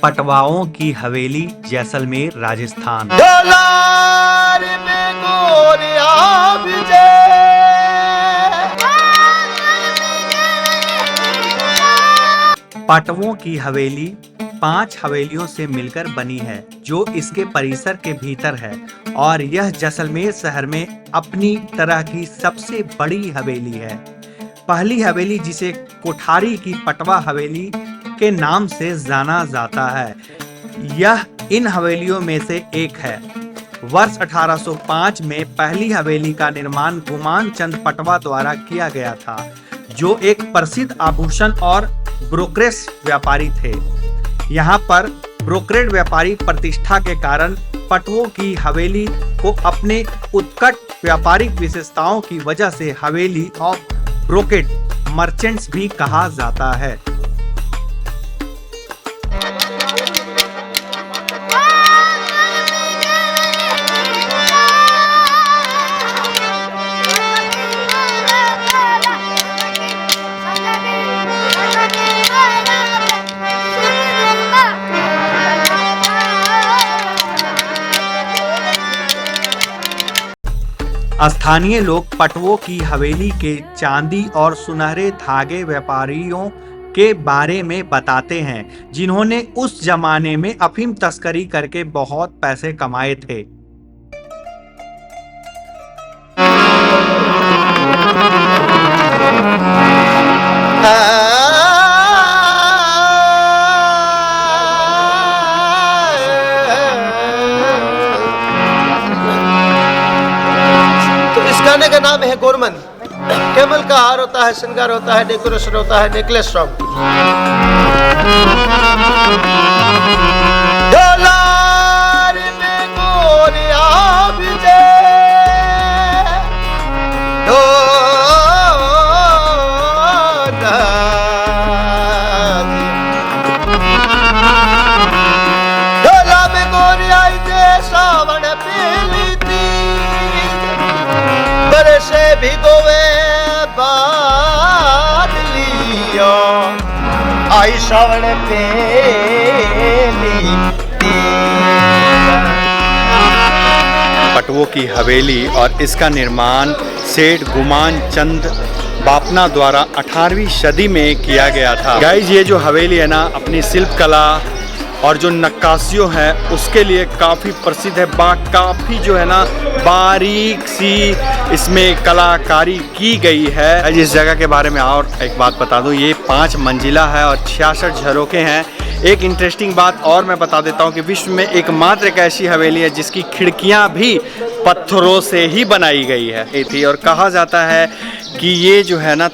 पटवाओं की हवेली, जैसलमेर, राजस्थान। पटवों की हवेली 5 हवेलियों से मिलकर बनी है जो इसके परिसर के भीतर है और यह जैसलमेर शहर में अपनी तरह की सबसे बड़ी हवेली है। पहली हवेली, जिसे कोठारी की पटवा हवेली के नाम से जाना जाता है, यह इन हवेलियों में से एक है। वर्ष 1805 में पहली हवेली का निर्माण गुमान चंद पटवा द्वारा किया गया था, जो एक प्रसिद्ध आभूषण और ब्रोकरेज व्यापारी थे। यहाँ पर ब्रोकरेज व्यापारी प्रतिष्ठा के कारण पटवों की हवेली को अपने उत्कट व्यापारिक विशेषताओं की वजह से हवेली ऑफ ब्रोकरेज मर्चेंट्स भी कहा जाता है। स्थानीय लोग पटवों की हवेली के चांदी और सुनहरे धागे व्यापारियों के बारे में बताते हैं, जिन्होंने उस जमाने में अफीम तस्करी करके बहुत पैसे कमाए थे। गाने का नाम है गोरमन। कैमल का हार होता है, श्रृंगार होता है, डेकोरेशन होता है, नेकलेस सॉन्ग। से भिगोवे बादलियों आई श्रावण पेली। पटवों की हवेली और इसका निर्माण सेठ गुमान चंद बापना द्वारा 18वीं सदी में किया गया था। गाइस, ये जो हवेली है ना, अपनी शिल्प कला और जो नक्काशियों है उसके लिए काफ़ी प्रसिद्ध है। काफ़ी जो है ना बारीक सी इसमें कलाकारी की गई है। इस जगह के बारे में और एक बात बता दूं, ये 5 मंजिला है और 66 झरोखे हैं। एक इंटरेस्टिंग बात और मैं बता देता हूं कि विश्व में एकमात्र एक ऐसी हवेली है जिसकी खिड़कियां भी पत्थरों से ही बनाई गई है थी। और कहा जाता है कि ये जो है ना,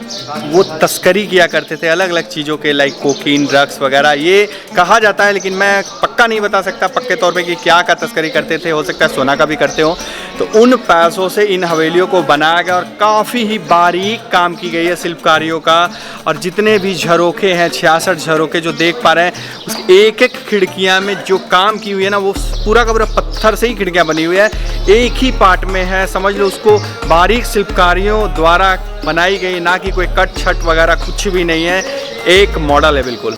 वो तस्करी किया करते थे अलग अलग चीज़ों के, लाइक कोकीन, ड्रग्स वगैरह, ये कहा जाता है। लेकिन मैं पक्का नहीं बता सकता पक्के तौर पे कि क्या का तस्करी करते थे। हो सकता है सोना का भी करते हो। तो उन पैसों से इन हवेलियों को बनाया गया और काफ़ी ही बारीक काम की गई है शिल्पकारियों का। और जितने भी झरोखे हैं, 66 झरोखे जो देख पा रहे हैं, उसकी एक एक खिड़कियाँ में जो काम की हुई है ना, वो पूरा का पूरा पत्थर से ही खिड़कियाँ बनी हुई है, एक ही पार्ट में है। समझ लो उसको बारीक शिल्पकारियों द्वारा बनाई गई, ना कि कोई कट छट वगैरह कुछ भी नहीं है, एक मॉडल है बिल्कुल।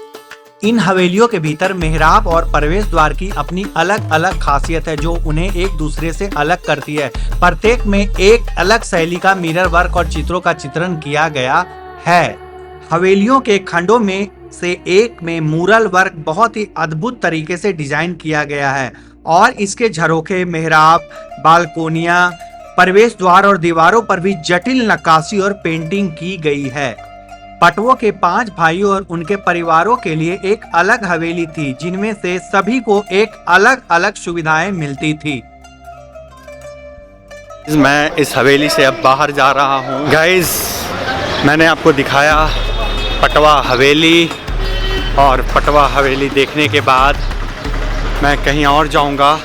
इन हवेलियों के भीतर मेहराब और प्रवेश द्वार की अपनी अलग अलग खासियत है जो उन्हें एक दूसरे से अलग करती है। प्रत्येक में एक अलग शैली का मिरर वर्क और चित्रों का चित्रण किया गया है। हवेलियों के खंडों में से एक में मूरल वर्क बहुत ही अद्भुत तरीके से डिजाइन किया गया है और इसके झरोखे, मेहराब, बालकोनियां, प्रवेश द्वार और दीवारों पर भी जटिल नक्काशी और पेंटिंग की गई है। पटवों के 5 भाइयों और उनके परिवारों के लिए एक अलग हवेली थी, जिनमें से सभी को एक अलग अलग सुविधाएं मिलती थी। मैं इस हवेली से अब बाहर जा रहा हूँ। गाइस, मैंने आपको दिखाया पटवा हवेली और पटवा हवेली देखने के बाद मैं कहीं और जाऊँगा।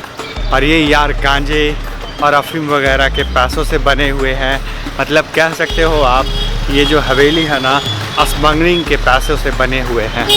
और ये यार गांजे और अफीम वगैरह के पैसों से बने हुए हैं। मतलब कह सकते हो आप, ये जो हवेली है ना, स्मगलिंग के पैसों से बने हुए हैं।